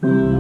Of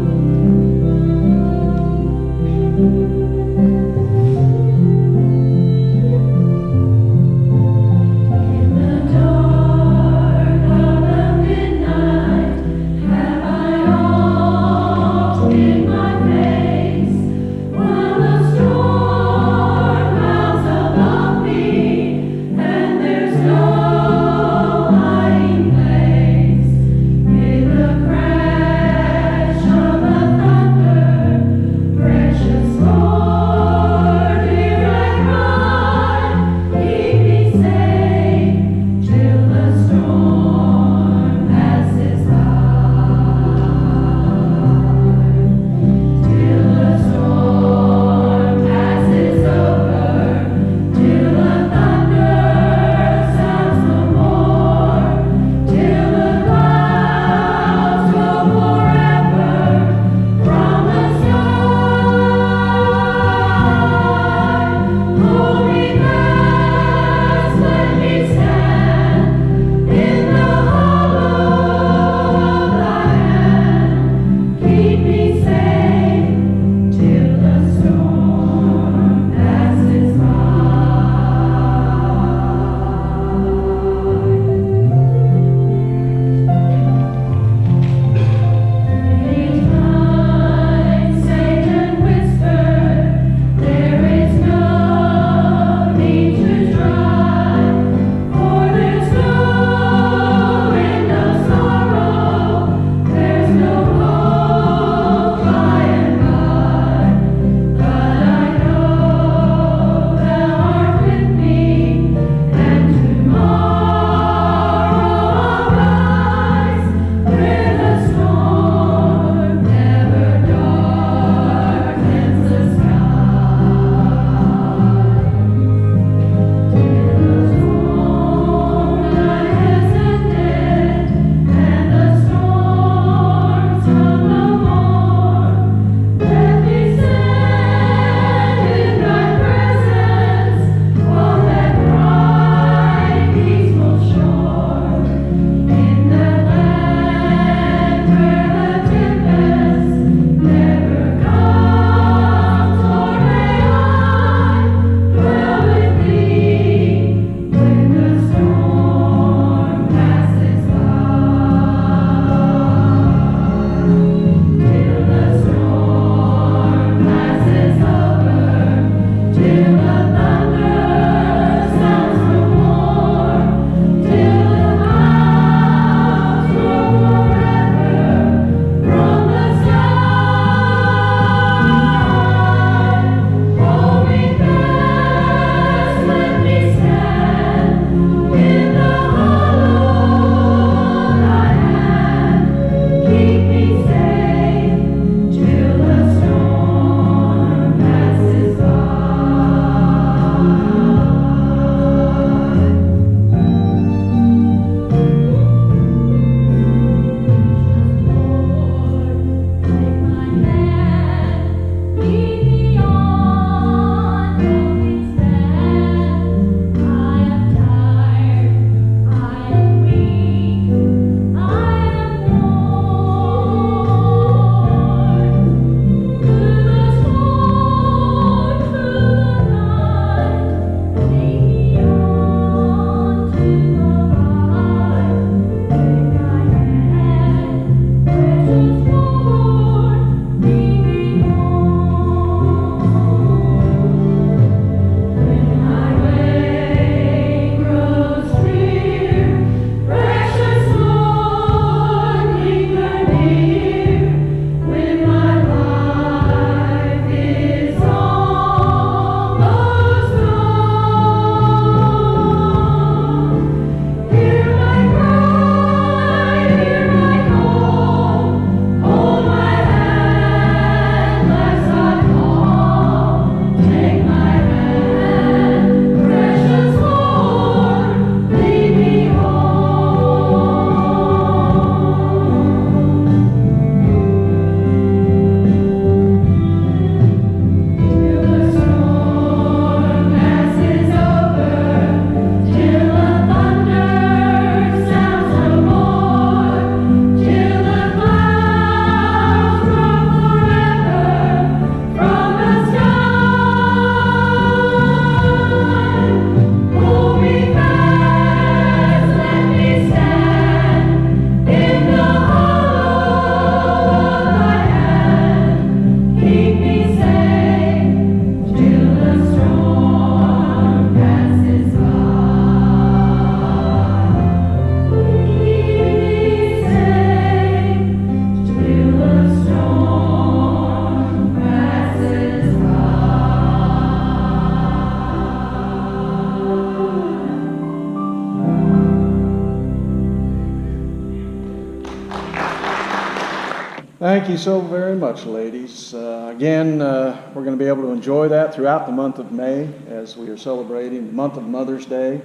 Thank you so very much, ladies. Again, we're going to be able to enjoy that throughout the month of May as we are celebrating the month of Mother's Day,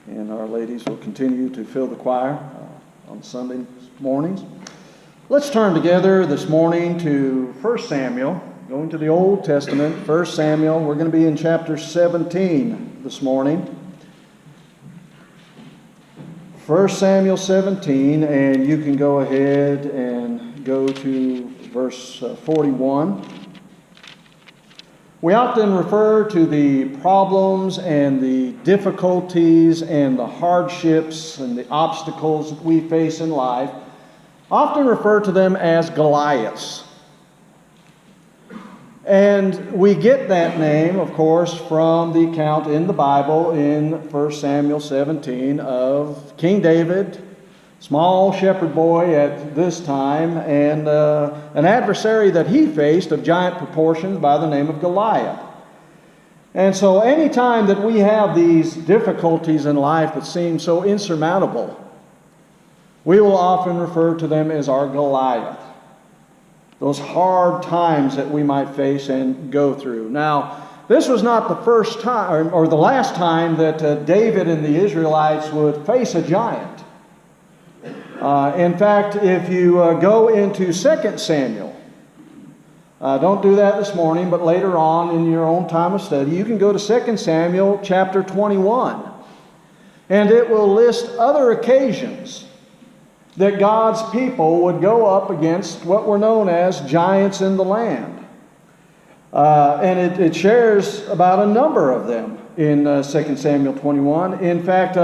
and our ladies will continue to fill the choir on Sunday mornings. Let's turn together this morning to 1 Samuel, going to the Old Testament, 1 Samuel. We're going to be in chapter 17 this morning. 1 Samuel 17, and you can go ahead and go to verse 41. We often refer to the problems and the difficulties and the hardships and the obstacles that we face in life, often refer to them as Goliaths. And we get that name, of course, from the account in the Bible in 1 Samuel 17 of King David, small shepherd boy at this time, and an adversary that he faced of giant proportions by the name of Goliath. And so any time that we have these difficulties in life that seem so insurmountable, we will often refer to them as our Goliath. Those hard times that we might face and go through. Now, this was not the first time or the last time that David and the Israelites would face a giant. In fact, if you go into 2 Samuel, don't do that this morning, but later on in your own time of study, you can go to 2 Samuel chapter 21. And it will list other occasions that God's people would go up against what were known as giants in the land. And it shares about a number of them in 2 Samuel 21. In fact,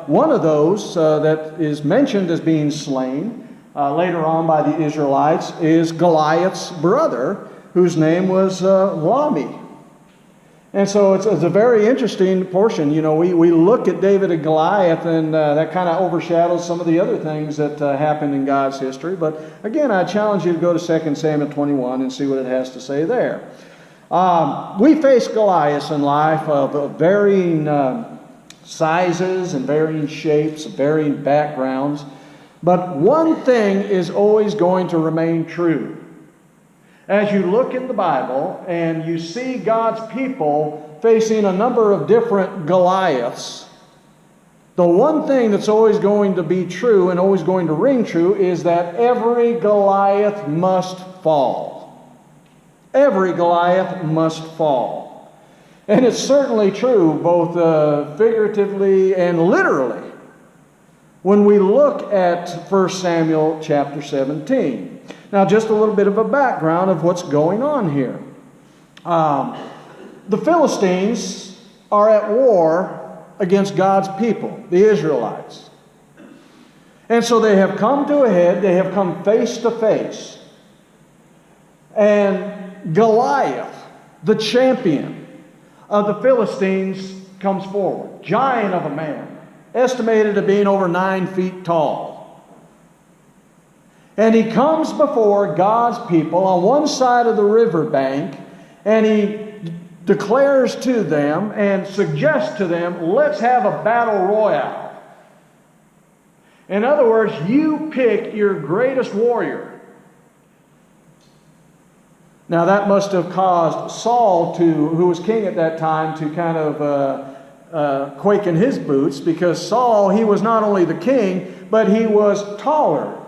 one of those that is mentioned as being slain later on by the Israelites is Goliath's brother, whose name was Lami. And so it's a very interesting portion. You know, we look at David and Goliath, and that kind of overshadows some of the other things that happened in God's history. But again, I challenge you to go to 2 Samuel 21 and see what it has to say there. We face Goliaths in life of varying sizes and varying shapes, varying backgrounds. But one thing is always going to remain true. As you look in the Bible and you see God's people facing a number of different Goliaths, the one thing that's always going to be true and always going to ring true is that every Goliath must fall. Every Goliath must fall. And it's certainly true both figuratively and literally when we look at 1 Samuel chapter 17. Now, just a little bit of a background of what's going on here. The Philistines are at war against God's people, the Israelites. And so they have come to a head, they have come face to face. And Goliath, the champion of the Philistines, comes forward. Giant of a man, estimated to being over 9 feet tall. And he comes before God's people on one side of the riverbank, and he declares to them and suggests to them, let's have a battle royale. In other words, you pick your greatest warrior. Now that must have caused Saul, who was king at that time, to kind of quake in his boots, because Saul, he was not only the king, but he was taller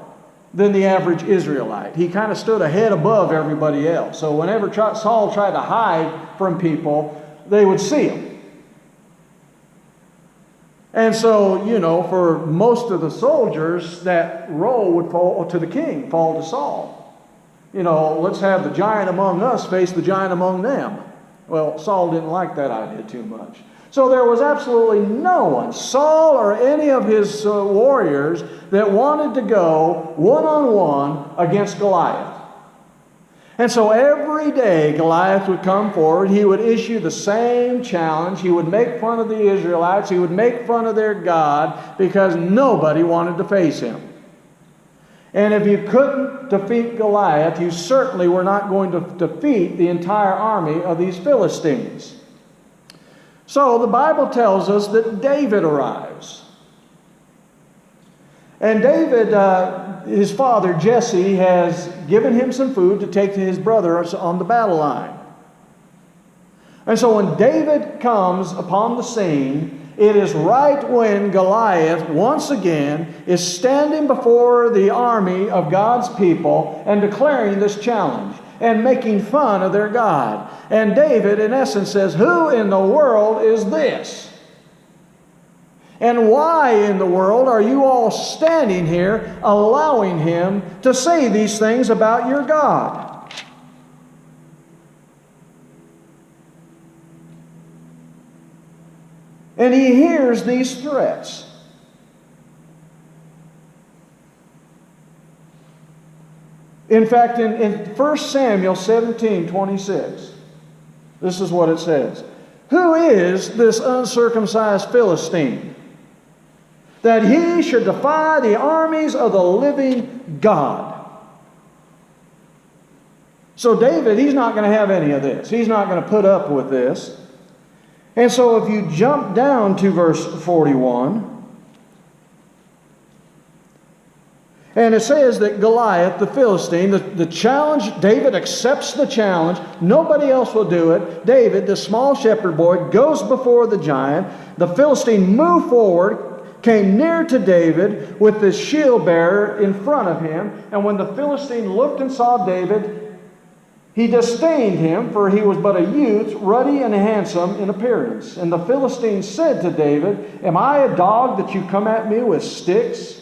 than the average Israelite. He kind of stood a head above everybody else. So whenever Saul tried to hide from people, they would see him. And so, you know, for most of the soldiers, that role would fall to the king, fall to Saul. You know, let's have the giant among us face the giant among them. Well, Saul didn't like that idea too much. So there was absolutely no one, Saul or any of his warriors, that wanted to go one-on-one against Goliath. And so every day Goliath would come forward. He would issue the same challenge. He would make fun of the Israelites. He would make fun of their God because nobody wanted to face him. And if you couldn't defeat Goliath, you certainly were not going to defeat the entire army of these Philistines. So the Bible tells us that David arrives. And David, his father, Jesse, has given him some food to take to his brothers on the battle line. And so when David comes upon the scene, it is right when Goliath, once again, is standing before the army of God's people and declaring this challenge and making fun of their God. And David, in essence, says, "Who in the world is this? And why in the world are you all standing here allowing him to say these things about your God?" And he hears these threats. In fact, in 1 Samuel 17:26, this is what it says. "Who is this uncircumcised Philistine, that he should defy the armies of the living God?" So David, he's not going to have any of this. He's not going to put up with this. And so if you jump down to verse 41, and it says that Goliath, the Philistine, the challenge, David accepts the challenge. Nobody else will do it. David, the small shepherd boy, goes before the giant. The Philistine moved forward, came near to David with his shield bearer in front of him. And when the Philistine looked and saw David, he disdained him, for he was but a youth, ruddy and handsome in appearance. And the Philistine said to David, "Am I a dog that you come at me with sticks?"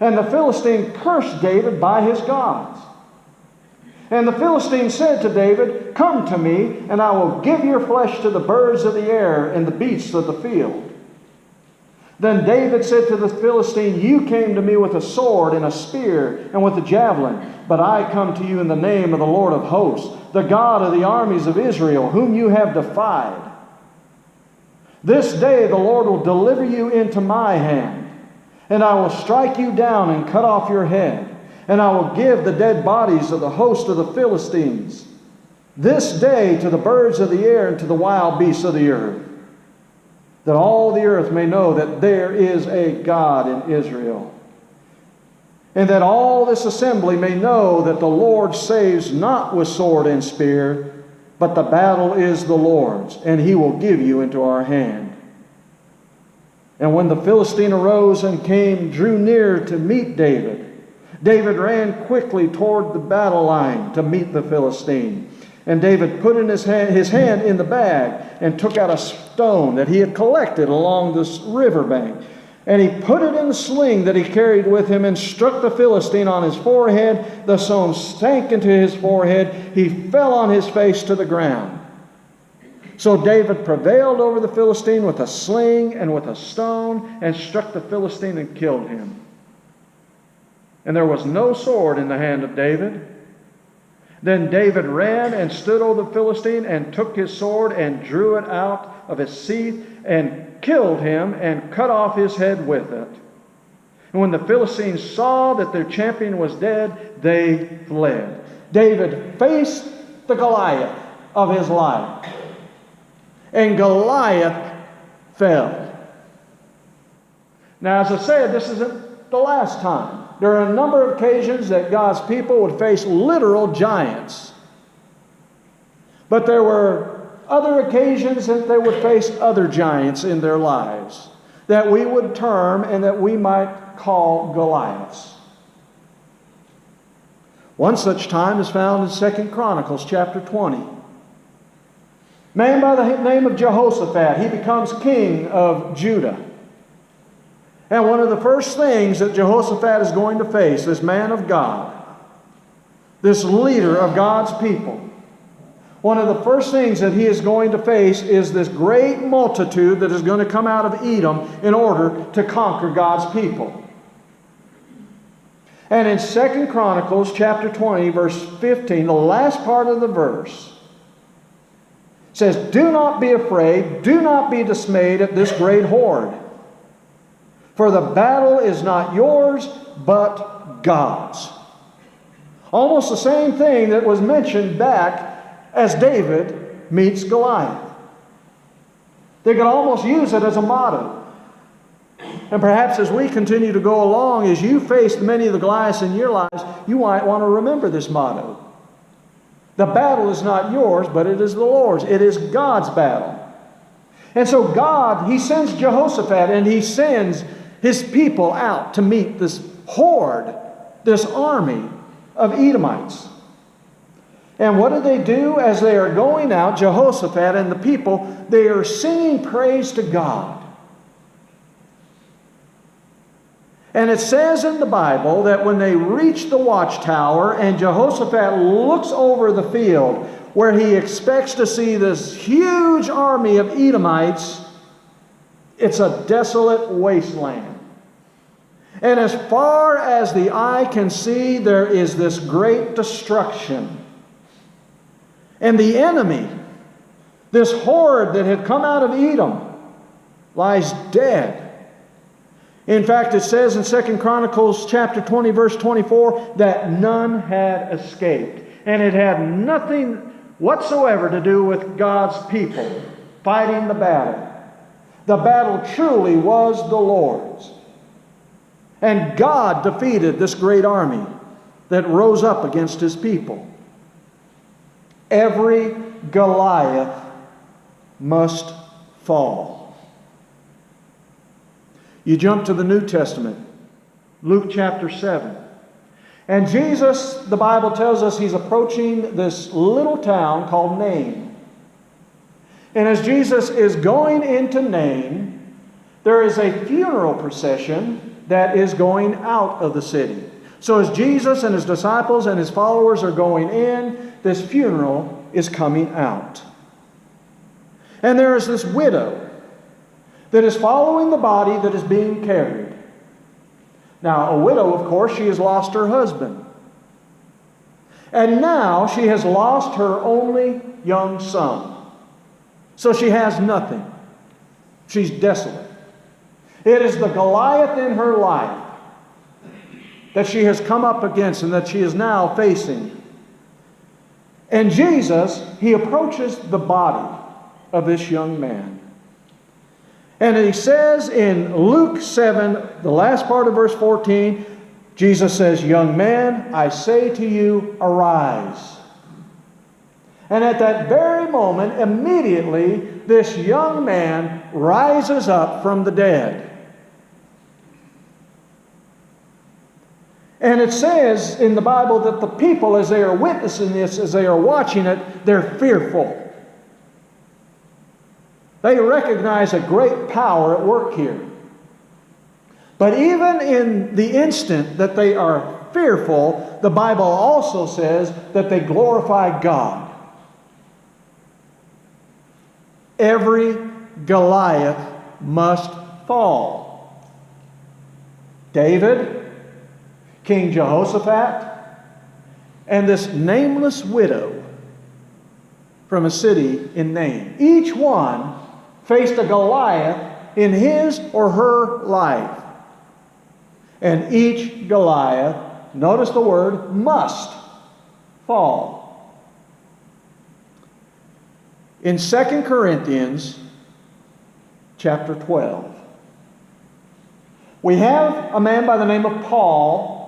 And the Philistine cursed David by his gods. And the Philistine said to David, "Come to me, and I will give your flesh to the birds of the air and the beasts of the field." Then David said to the Philistine, "You came to me with a sword and a spear and with a javelin, but I come to you in the name of the Lord of hosts, the God of the armies of Israel, whom you have defied. This day the Lord will deliver you into my hand, and I will strike you down and cut off your head, and I will give the dead bodies of the host of the Philistines this day to the birds of the air and to the wild beasts of the earth, that all the earth may know that there is a God in Israel, and that all this assembly may know that the Lord saves not with sword and spear, but the battle is the Lord's, and he will give you into our hand." And when the Philistine arose and drew near to meet David, David ran quickly toward the battle line to meet the Philistine. And David put in his hand in the bag and took out a stone that he had collected along this riverbank. And he put it in the sling that he carried with him and struck the Philistine on his forehead. The stone sank into his forehead. He fell on his face to the ground. So David prevailed over the Philistine with a sling and with a stone, and struck the Philistine and killed him. And there was no sword in the hand of David. Then David ran and stood over the Philistine and took his sword and drew it out of his sheath and killed him and cut off his head with it. And when the Philistines saw that their champion was dead, they fled. David faced the Goliath of his life, and Goliath fell. Now, as I said, this isn't the last time. There are a number of occasions that God's people would face literal giants. But there were other occasions that they would face other giants in their lives that we would term and that we might call Goliaths. One such time is found in 2 Chronicles chapter 20. A man by the name of Jehoshaphat, he becomes king of Judah. And one of the first things that Jehoshaphat is going to face, this man of God, this leader of God's people, one of the first things that he is going to face is this great multitude that is going to come out of Edom in order to conquer God's people. And in 2 Chronicles chapter 20, verse 15, the last part of the verse says, "Do not be afraid, do not be dismayed at this great horde. For the battle is not yours, but God's." Almost the same thing that was mentioned back as David meets Goliath. They could almost use it as a motto. And perhaps as we continue to go along, as you face many of the Goliaths in your lives, you might want to remember this motto. The battle is not yours, but it is the Lord's. It is God's battle. And so God, He sends Jehoshaphat and He sends His people out to meet this horde, this army of Edomites. And what do? As they are going out, Jehoshaphat and the people, they are singing praise to God. And it says in the Bible that when they reach the watchtower and Jehoshaphat looks over the field where he expects to see this huge army of Edomites, it's a desolate wasteland. And as far as the eye can see, there is this great destruction. And the enemy, this horde that had come out of Edom, lies dead. In fact, it says in 2 Chronicles chapter 20, verse 24, that none had escaped. And it had nothing whatsoever to do with God's people fighting the battle. The battle truly was the Lord's. And God defeated this great army that rose up against His people. Every Goliath must fall. You jump to the New Testament, Luke chapter 7. And Jesus, the Bible tells us, He's approaching this little town called Nain. And as Jesus is going into Nain, there is a funeral procession that is going out of the city. So as Jesus and His disciples and His followers are going in, this funeral is coming out. And there is this widow that is following the body that is being carried. Now, a widow, of course, she has lost her husband. And now she has lost her only young son. So she has nothing. She's desolate. It is the Goliath in her life that she has come up against and that she is now facing. And Jesus, He approaches the body of this young man. And He says in Luke 7, the last part of verse 14, Jesus says, "Young man, I say to you, arise." And at that very moment, immediately, this young man rises up from the dead. And it says in the Bible that the people, as they are witnessing this, as they are watching it, they're fearful. They recognize a great power at work here. But even in the instant that they are fearful, the Bible also says that they glorify God. Every Goliath must fall. David, King Jehoshaphat, and this nameless widow from a city in Nain. Each one faced a Goliath in his or her life. And each Goliath, notice the word, must fall. In 2 Corinthians chapter 12, we have a man by the name of Paul,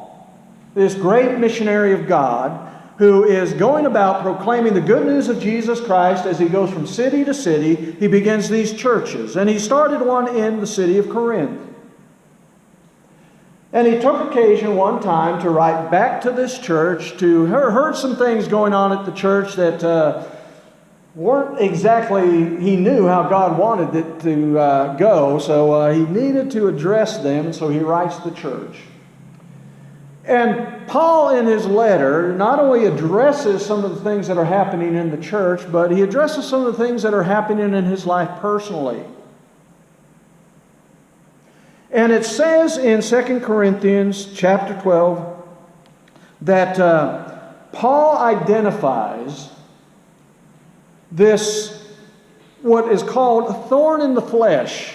this great missionary of God, who is going about proclaiming the good news of Jesus Christ as he goes from city to city. He begins these churches. And he started one in the city of Corinth. And he took occasion one time to write back to this church, to heard some things going on at the church that weren't exactly, he knew how God wanted it to go, so he needed to address them, and so he writes the church. And Paul, in his letter, not only addresses some of the things that are happening in the church, but he addresses some of the things that are happening in his life personally. And it says in 2 Corinthians chapter 12 that Paul identifies this, what is called a thorn in the flesh.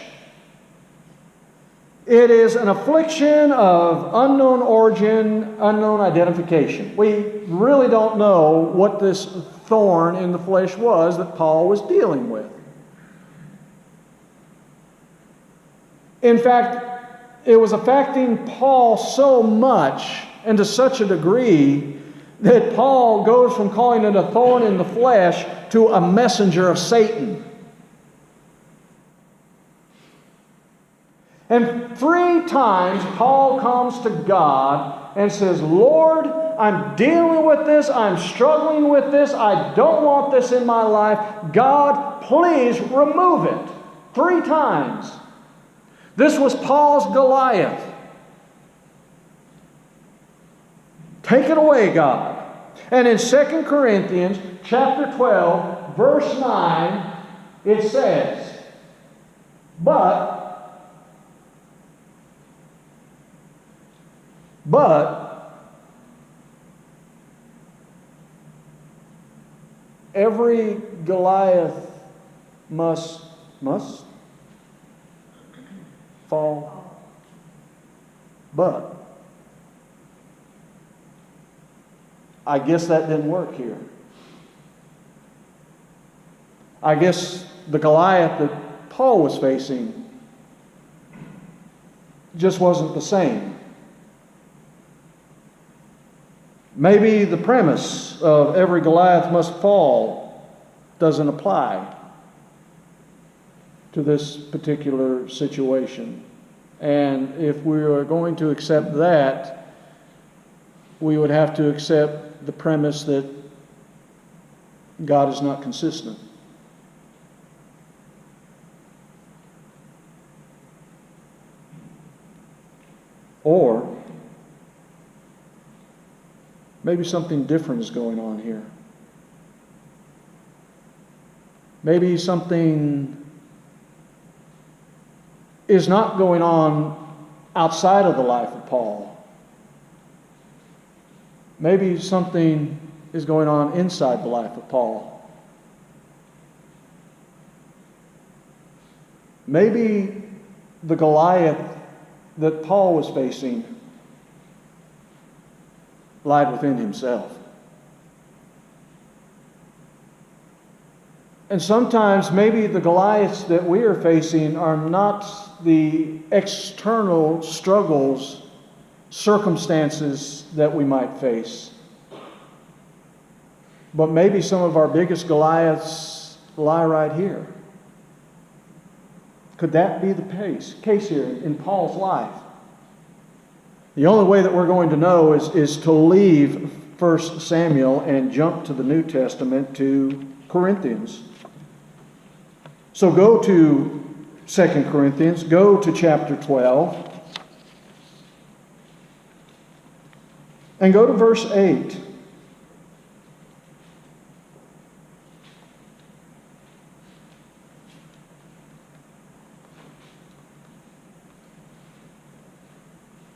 It is an affliction of unknown origin, unknown identification. We really don't know what this thorn in the flesh was that Paul was dealing with. In fact, it was affecting Paul so much and to such a degree that Paul goes from calling it a thorn in the flesh to a messenger of Satan. And 3 times Paul comes to God and says, Lord, I'm dealing with this. I'm struggling with this. I don't want this in my life. God, please remove it. 3 times. This was Paul's Goliath. Take it away, God. And in 2 Corinthians chapter 12, verse 9, it says, But every Goliath must fall. But I guess that didn't work here. I guess the Goliath that Paul was facing just wasn't the same. Maybe the premise of every Goliath must fall doesn't apply to this particular situation. And if we are going to accept that, we would have to accept the premise that God is not consistent. Or maybe something different is going on here. Maybe something is not going on outside of the life of Paul. Maybe something is going on inside the life of Paul. Maybe the Goliath that Paul was facing lied within himself. And sometimes maybe the Goliaths that we are facing are not the external struggles, circumstances that we might face. But maybe some of our biggest Goliaths lie right here. Could that be the case here in Paul's life? The only way that we're going to know is to leave 1 Samuel and jump to the New Testament to Corinthians. So go to 2 Corinthians, go to chapter 12, and go to verse 8.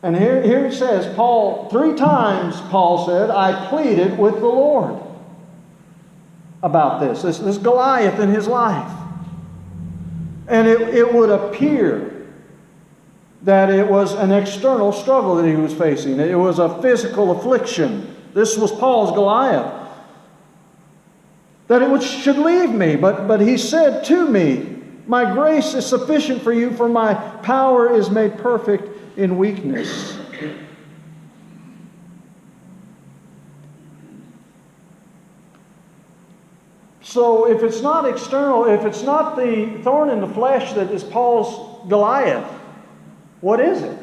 And here it says, Paul, 3 times Paul said, I pleaded with the Lord about this Goliath in his life. And it would appear that it was an external struggle that he was facing. It was a physical affliction. This was Paul's Goliath. That it should leave me. But he said to me, my grace is sufficient for you, for my power is made perfect in weakness. So if it's not external, if it's not the thorn in the flesh that is Paul's Goliath, what is it?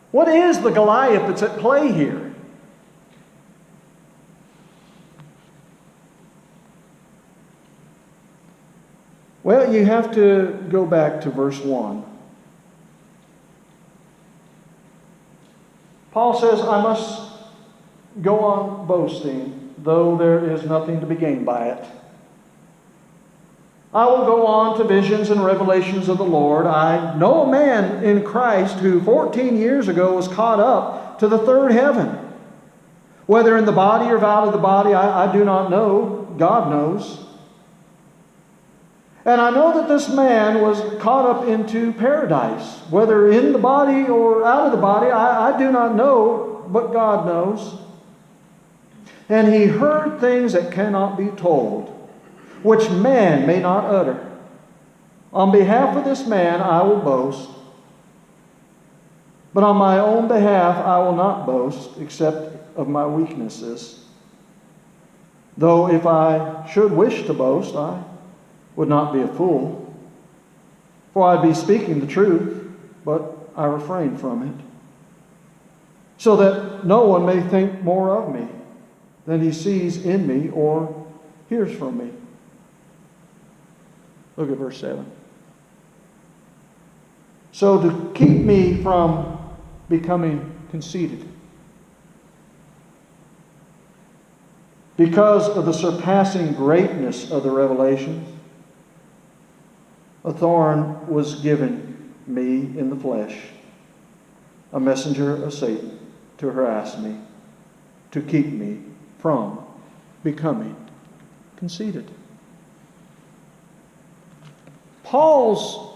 What is the Goliath that's at play here? Well, you have to go back to verse 1. Paul says, I must go on boasting, though there is nothing to be gained by it. I will go on to visions and revelations of the Lord. I know a man in Christ who 14 years ago was caught up to the 3rd heaven. Whether in the body or out of the body, I do not know. God knows. And I know that this man was caught up into paradise. Whether in the body or out of the body, I do not know, but God knows. And he heard things that cannot be told, which man may not utter. On behalf of this man I will boast, But on my own behalf I will not boast, except of my weaknesses. Though if I should wish to boast, I would not be a fool. For I'd be speaking the truth, but I refrain from it, so that no one may think more of me than he sees in me or hears from me. Look at verse 7. So to keep me from becoming conceited, because of the surpassing greatness of the revelation, a thorn was given me in the flesh, a messenger of Satan to harass me, to keep me from becoming conceited. Paul's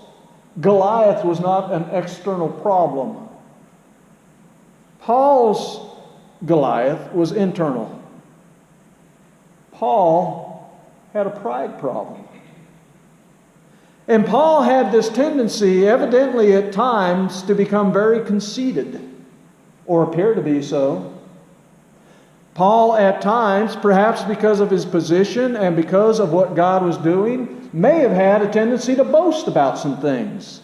Goliath was not an external problem. Paul's Goliath was internal. Paul had a pride problem. And Paul had this tendency, evidently at times, to become very conceited, or appear to be so. Paul at times, perhaps because of his position and because of what God was doing, may have had a tendency to boast about some things.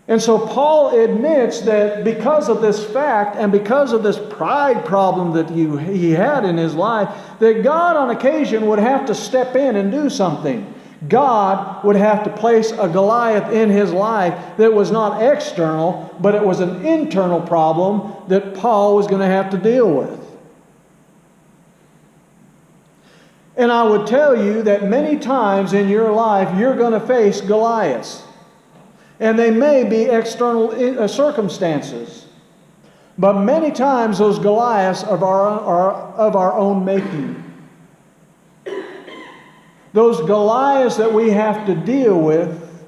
And so Paul admits that because of this fact and because of this pride problem that he had in his life, that God on occasion would have to step in and do something. God would have to place a Goliath in his life that was not external, but it was an internal problem that Paul was going to have to deal with. And I would tell you that many times in your life you're going to face Goliaths. And they may be external circumstances. But many times those Goliaths are of our own making. Those Goliaths that we have to deal with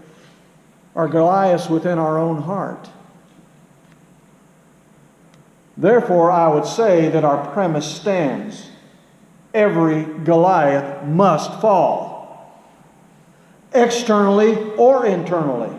are Goliaths within our own heart. Therefore, I would say that our premise stands. Every Goliath must fall, externally or internally.